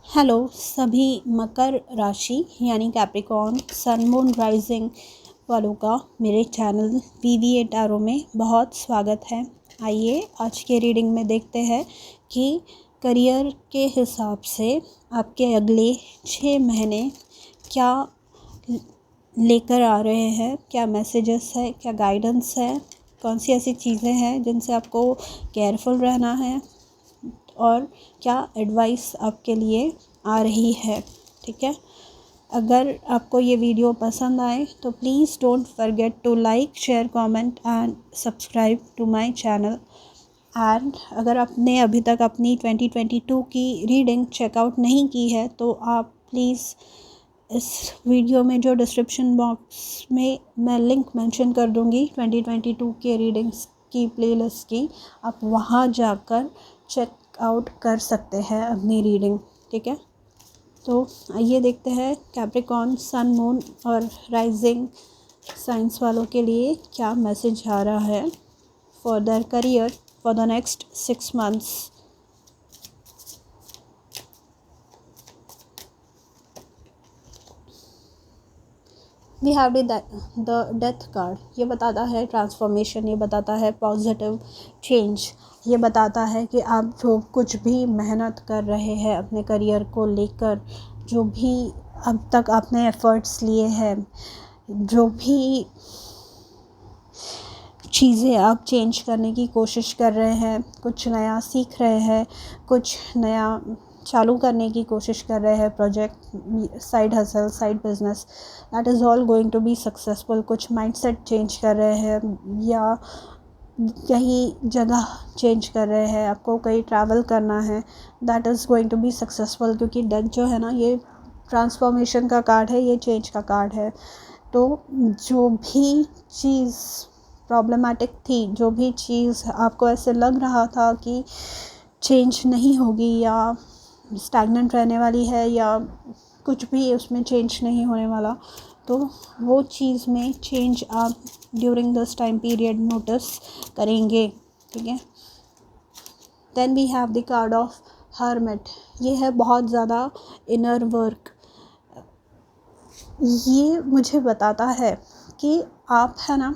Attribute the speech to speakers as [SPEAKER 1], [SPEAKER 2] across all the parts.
[SPEAKER 1] Hello सभी मकर राशि यानी कैप्रिकॉर्न सन मून राइजिंग वालों का मेरे चैनल वीवीए टैरो में बहुत स्वागत है। आइए आज के रीडिंग में देखते हैं कि करियर के हिसाब से आपके अगले 6 महीने क्या लेकर आ रहे हैं, क्या मैसेजेस है, क्या गाइडेंस है, कौन सी ऐसी चीज़ें हैं जिनसे आपको केयरफुल रहना है और क्या एडवाइस आपके लिए आ रही है। ठीक है, अगर आपको ये वीडियो पसंद आए तो please don't forget to like, share, comment and subscribe to my channel. And अगर आपने अभी तक अपनी 2022 की रीडिंग चेकआउट नहीं की है तो आप प्लीज़ इस वीडियो में जो डिस्क्रिप्शन बॉक्स में मैं लिंक मेंशन कर दूंगी 2022 के रीडिंग्स की प्लेलिस्ट की, आप वहाँ जाकर चेक आउट कर सकते हैं अपनी रीडिंग। ठीक है, तो आइए देखते हैं कैप्रिकॉर्न सन मून और राइजिंग साइंस वालों के लिए क्या मैसेज आ रहा है for their career for the next 6 months। We have the death card. ये बताता है ट्रांसफॉर्मेशन, ये बताता है पॉजिटिव चेंज, ये बताता है कि आप जो कुछ भी मेहनत कर रहे हैं अपने करियर को लेकर, जो भी अब तक आपने एफ़र्ट्स लिए हैं, जो भी चीज़ें आप चेंज करने की कोशिश कर रहे हैं, कुछ नया सीख रहे हैं, कुछ नया चालू करने की कोशिश कर रहे हैं, project, side hustle, side business, that is all going to be successful. कुछ माइंडसेट चेंज कर रहे हैं या कहीं जगह चेंज कर रहे हैं, आपको कहीं ट्रैवल करना है, that is going to be successful. क्योंकि डेथ जो है ना, ये ट्रांसफॉर्मेशन का कार्ड है, ये चेंज का कार्ड है। तो जो भी चीज़ प्रॉब्लमेटिक थी, जो भी चीज़ आपको ऐसे लग रहा था कि चेंज नहीं होगी या स्टैग्नेंट रहने वाली है या कुछ भी उसमें चेंज नहीं होने वाला, तो वो चीज़ में चेंज आप during this time period notice करेंगे। ठीक है, then we have the card of hermit. ये है बहुत ज़्यादा इनर वर्क। ये मुझे बताता है कि आप है ना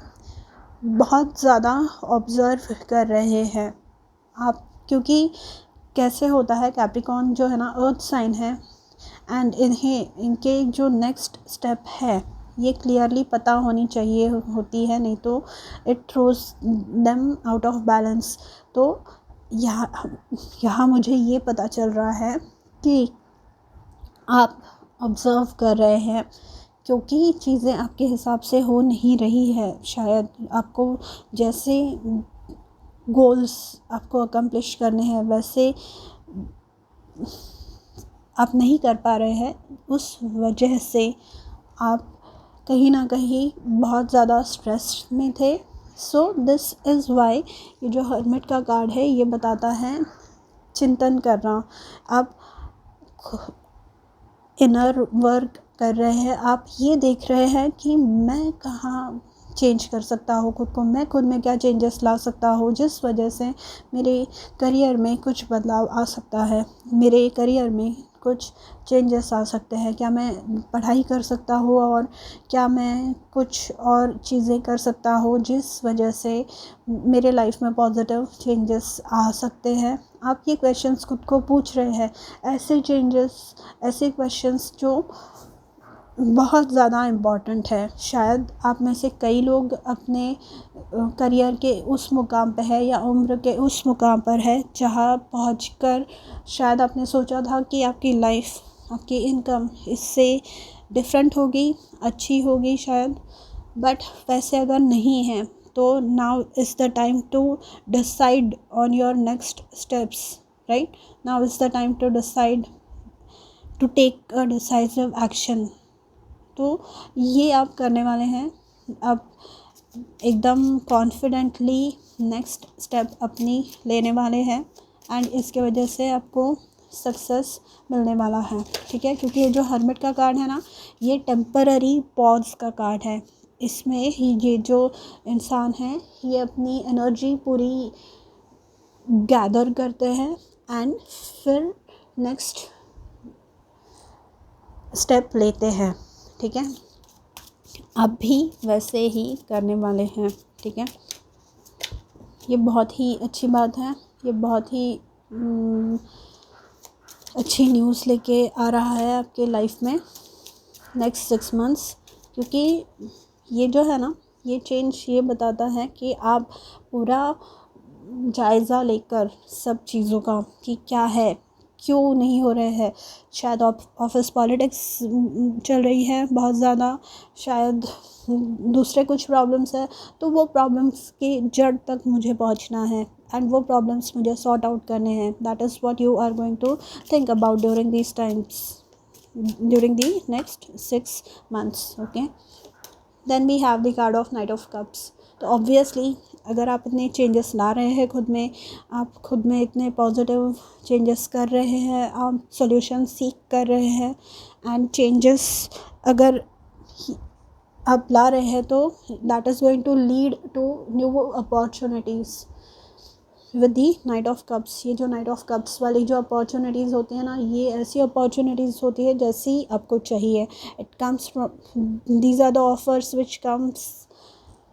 [SPEAKER 1] बहुत ज़्यादा ऑब्ज़र्व कर रहे हैं आप, क्योंकि कैसे होता है, कैप्रिकॉर्न जो है ना अर्थ साइन है एंड इनके जो नेक्स्ट स्टेप है ये क्लियरली पता होनी चाहिए होती है, नहीं तो it throws them out of balance. तो यहाँ मुझे ये पता चल रहा है कि आप ऑब्ज़र्व कर रहे हैं, क्योंकि चीज़ें आपके हिसाब से हो नहीं रही है। शायद आपको जैसे गोल्स आपको अकम्प्लिश करने हैं वैसे आप नहीं कर पा रहे हैं, उस वजह से आप कहीं ना कहीं बहुत ज़्यादा स्ट्रेस में थे। सो दिस इज़ वाई ये जो हर्मिट का कार्ड है ये बताता है चिंतन करना। आप इनर वर्क कर रहे हैं, आप ये देख रहे हैं कि मैं कहाँ चेंज कर सकता हूँ खुद को, मैं खुद में क्या चेंजेस ला सकता हूँ जिस वजह से मेरे करियर में कुछ बदलाव आ सकता है, मेरे करियर में कुछ चेंजेस आ सकते हैं। क्या मैं पढ़ाई कर सकता हूँ और क्या मैं कुछ और चीज़ें कर सकता हूँ जिस वजह से मेरे लाइफ में पॉजिटिव चेंजेस आ सकते हैं। आप ये क्वेश्चंस खुद को पूछ रहे हैं, ऐसे चेंजेस, ऐसे क्वेश्चंस जो बहुत ज़्यादा इम्पॉर्टेंट है। शायद आप में से कई लोग अपने करियर के उस मुकाम पे है या उम्र के उस मुकाम पर है जहाँ पहुंचकर शायद आपने सोचा था कि आपकी लाइफ, आपकी इनकम इससे डिफरेंट होगी, अच्छी होगी शायद, बट वैसे अगर नहीं है तो now is the time to decide on your next steps. Right, now is the time to decide to take a decisive action. तो ये आप करने वाले हैं, आप एकदम कॉन्फिडेंटली नेक्स्ट स्टेप अपनी लेने वाले हैं एंड इसके वजह से आपको सक्सेस मिलने वाला है। ठीक है, क्योंकि ये जो हर्मिट का कार्ड है ना, ये टेम्पररी पॉज का कार्ड है। इसमें ये जो इंसान है ये अपनी एनर्जी पूरी गैदर करते हैं एंड फिर नेक्स्ट स्टेप लेते हैं, ठीक है। आप भी वैसे ही करने वाले हैं, ठीक है। ये बहुत ही अच्छी बात है, ये बहुत ही अच्छी न्यूज़ लेके आ रहा है आपके लाइफ में नेक्स्ट 6 मंथ्स, क्योंकि ये जो है ना, ये चेंज ये बताता है कि आप पूरा जायज़ा लेकर सब चीज़ों का कि क्या है, क्यों नहीं हो रहे हैं। शायद ऑफिस पॉलिटिक्स चल रही है बहुत ज़्यादा, शायद दूसरे कुछ प्रॉब्लम्स है, तो वो प्रॉब्लम्स की जड़ तक मुझे पहुंचना है एंड वो प्रॉब्लम्स मुझे सॉर्ट आउट करने हैं। That is what you are going to think about during these times, during the next 6 months, okay. Then we have the card of Knight of Cups. तो ऑब्वियसली अगर आप इतने changes ला रहे हैं खुद में, आप खुद में इतने पॉजिटिव चेंजेस कर रहे हैं, आप सॉल्यूशन सीख कर रहे हैं एंड चेंजेस अगर आप ला रहे हैं तो that is going to lead to new opportunities with the knight of cups. ये जो नाइट ऑफ कप्स वाली जो अपॉर्चुनिटीज़ होती है ना, ये ऐसी अपॉर्चुनिटीज़ होती है जैसी आपको चाहिए। It comes from, these are the offers which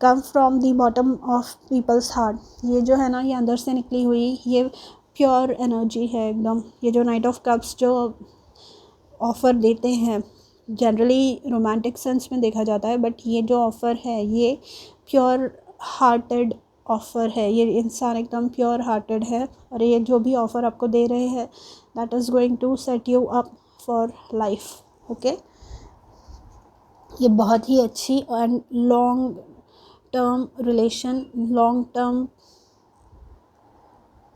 [SPEAKER 1] come from the bottom of people's heart. ये जो है ना, ये अंदर से निकली हुई ये प्योर एनर्जी है एकदम। ये जो नाइट ऑफ कप्स जो ऑफ़र देते हैं, जनरली रोमांटिक सेंस में देखा जाता है, बट ये जो ऑफ़र है ये प्योर हार्टेड ऑफ़र है। ये इंसान एकदम प्योर हार्टेड है और ये जो भी ऑफ़र आपको दे रहे हैं that is going to set you up for life, okay. ये बहुत ही अच्छी and long term relation, long term,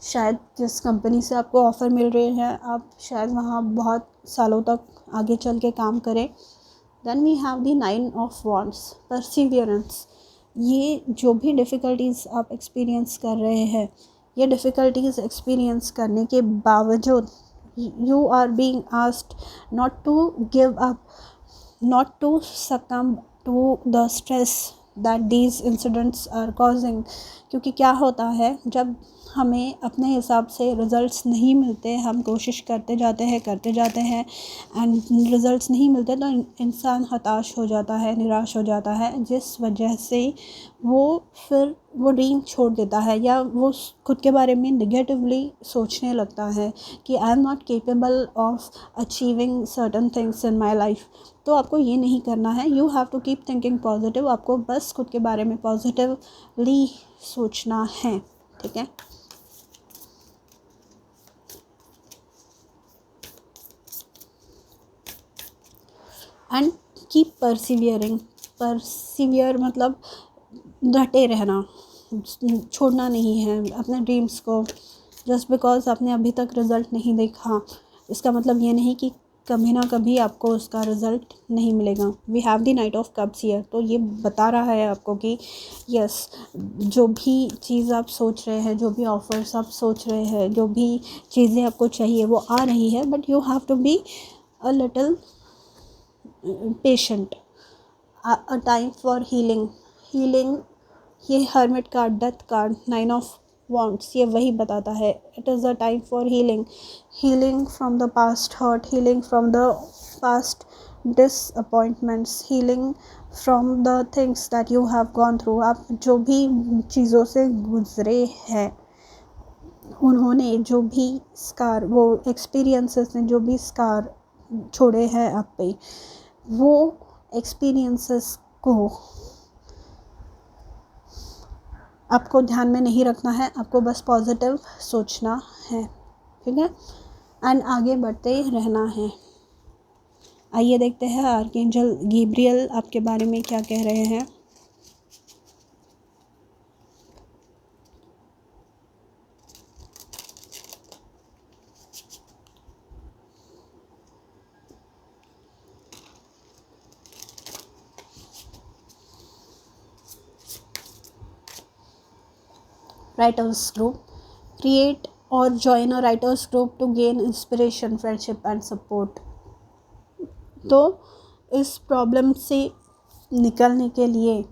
[SPEAKER 1] शायद जिस कंपनी से आपको ऑफ़र मिल रहे हैं आप शायद वहाँ बहुत सालों तक आगे चल के काम करें। Then we have the 9 of wands, perseverance. ये जो भी डिफ़िकल्टीज़ आप एक्सपीरियंस कर रहे हैं, ये डिफ़िकल्टीज़ एक्सपीरियंस करने के बावजूद you are being asked not to give up, not to succumb to the stress that these incidents are causing। क्योंकि क्या होता है, जब हमें अपने हिसाब से रिज़ल्ट्स नहीं मिलते, हम कोशिश करते जाते हैं एंड रिज़ल्ट्स नहीं मिलते तो इंसान हताश हो जाता है, निराश हो जाता है, जिस वजह से वो फिर वो ड्रीम छोड़ देता है या वो खुद के बारे में नेगेटिवली सोचने लगता है कि I am not capable of achieving certain things in my life. तो आपको ये नहीं करना है, you have to keep thinking positive. आपको बस खुद के बारे में पॉजिटिवली सोचना है, ठीक है। एंड कीप परसिवियरिंग, परसिवियर मतलब डटे रहना, छोड़ना नहीं है अपने ड्रीम्स को। जस्ट बिकॉज आपने अभी तक रिज़ल्ट नहीं देखा, इसका मतलब ये नहीं कि कभी ना कभी आपको उसका रिज़ल्ट नहीं मिलेगा। We have the knight of cups here, तो ये बता रहा है आपको कि यस, जो भी चीज़ आप सोच रहे हैं, जो भी ऑफ़र्स आप सोच रहे हैं, जो भी चीज़ें आपको चाहिए वो आ रही है, but you have to be a little patient. A time for healing ये hermit card, death card, 9 of wands, ये वही बताता है। It is a time for healing from the past hurt, healing from the past disappointments, healing from the things that you have gone through. आप जो भी चीज़ों से गुजरे हैं, उन्होंने जो भी स्कार, वो एक्सपीरियंसेस ने जो भी स्कार छोड़े हैं आप पे, वो एक्सपीरियंसेस को आपको ध्यान में नहीं रखना है, आपको बस पॉजिटिव सोचना है, ठीक है, एंड आगे बढ़ते रहना है। आइए देखते हैं आर्कएंजल गैब्रियल आपके बारे में क्या कह रहे हैं। राइटर्स ग्रुप, क्रिएट और join a writers group to gain inspiration, friendship and support. तो इस प्रॉब्लम से निकलने के लिए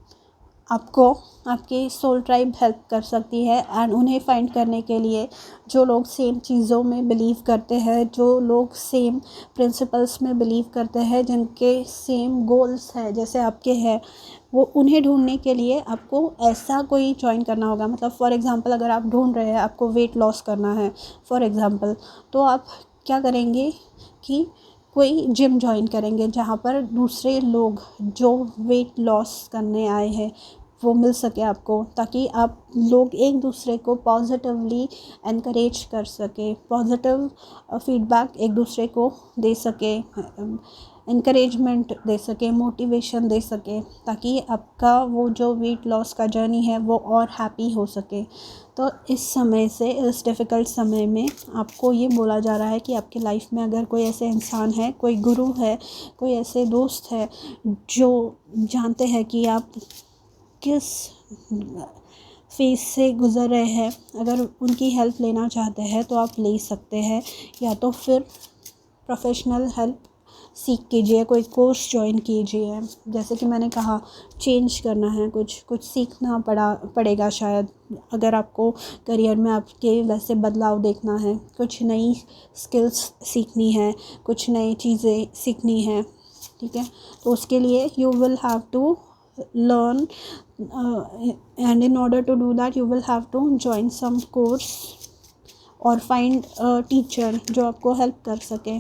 [SPEAKER 1] आपको आपकी सोल ट्राइब हेल्प कर सकती है। एंड उन्हें फाइंड करने के लिए जो लोग सेम चीज़ों में बिलीव करते हैं, जो लोग सेम प्रिंसिपल्स में बिलीव करते हैं, जिनके सेम गोल्स हैं जैसे आपके हैं, वो उन्हें ढूंढने के लिए आपको ऐसा कोई ज्वाइन करना होगा। मतलब फॉर एग्ज़ाम्पल अगर आप ढूंढ रहे हैं, आपको वेट लॉस करना है फॉर एग्ज़ाम्पल, तो आप क्या करेंगे कि कोई जिम ज्वाइन करेंगे जहाँ पर दूसरे लोग जो वेट लॉस करने आए हैं वो मिल सके आपको, ताकि आप लोग एक दूसरे को पॉजिटिवली एनकरेज कर सके, पॉजिटिव फीडबैक एक दूसरे को दे सके, इनकरेजमेंट दे सके, मोटिवेशन दे सके, ताकि आपका वो जो वेट लॉस का जर्नी है वो और हैप्पी हो सके। तो इस समय से, इस डिफ़िकल्ट समय में आपको ये बोला जा रहा है कि आपकी लाइफ में अगर कोई ऐसे इंसान है, कोई गुरु है, कोई ऐसे दोस्त है जो जानते हैं कि आप किस फेज़ से गुज़र रहे हैं, अगर उनकी हेल्प लेना चाहते हैं तो आप ले सकते हैं। या तो फिर प्रोफेशनल हेल्प सीख कीजिए, कोई कोर्स ज्वाइन कीजिए। जैसे कि मैंने कहा, चेंज करना है, कुछ सीखना पड़ेगा शायद, अगर आपको करियर में आपके वैसे बदलाव देखना है, कुछ नई स्किल्स सीखनी है, कुछ नई चीज़ें सीखनी है, ठीक है। तो उसके लिए you will have to learn and in order to do that you will have to join some course और find a teacher जो आपको help कर सके।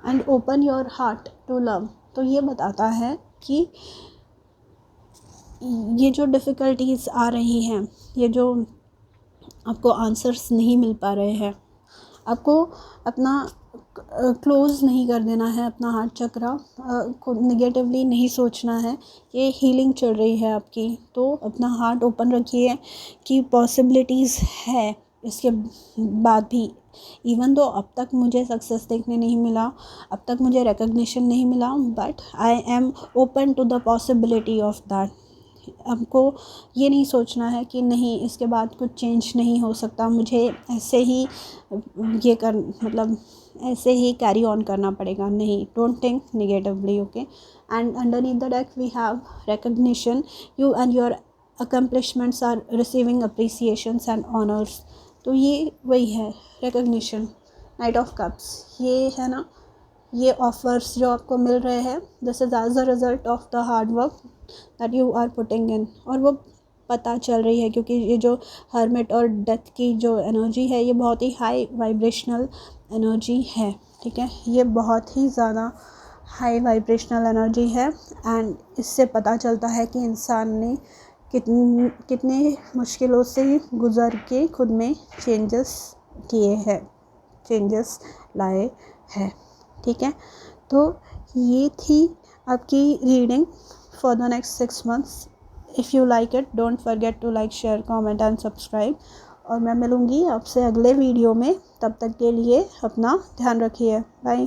[SPEAKER 1] and open your heart to love, तो ये बताता है कि ये जो डिफ़िकल्टीज आ रही हैं, ये जो आपको आंसर्स नहीं मिल पा रहे हैं, आपको अपना क्लोज़ नहीं कर देना है अपना हार्ट चक्रा, को नेगेटिवली नहीं सोचना है। ये हीलिंग चल रही है आपकी, तो अपना हार्ट ओपन रखिए कि पॉसिबिलिटीज़ है इसके बाद भी। इवन दो अब तक मुझे सक्सेस देखने नहीं मिला, अब तक मुझे रिकग्निशन नहीं मिला, but I am open to the possibility of that. आपको ये नहीं सोचना है कि नहीं इसके बाद कुछ चेंज नहीं हो सकता, मुझे ऐसे ही ऐसे ही कैरी ऑन करना पड़ेगा। नहीं, don't think negatively, okay. And underneath the deck we have recognition, you and your accomplishments are receiving appreciations and honours. तो ये वही है रिकग्निशन, नाइट ऑफ कप्स, ये है ना, ये ऑफर्स जो आपको मिल रहे हैं, this is as a result of the hard work that you are putting in. और वो पता चल रही है क्योंकि ये जो हर्मिट और डेथ की जो एनर्जी है, ये बहुत ही हाई वाइब्रेशनल एनर्जी है, ठीक है। ये बहुत ही ज़्यादा हाई वाइब्रेशनल एनर्जी है। एंड इससे पता चलता है कि इंसान ने कितने मुश्किलों से गुज़र के खुद में चेंजेस किए हैं, चेंजेस लाए हैं, ठीक है। तो ये थी आपकी reading for the next 6 months। If you like it, don't forget to like, share, comment and subscribe. और मैं मिलूँगी आपसे अगले वीडियो में, तब तक के लिए अपना ध्यान रखिए, बाय।